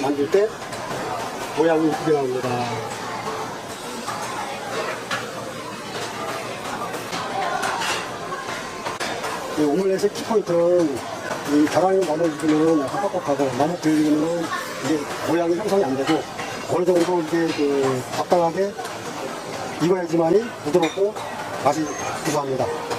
만들 때 모양이 이쁘게 나옵니다. 이 오믈렛의 키포인트는 이 계란이 넘어지면 약간 뻑뻑하고 너무 들리면 이게 모양이 형성이 안 되고 어느 정도 이게 적당하게 익어야지만이 부드럽고 맛이 구수합니다.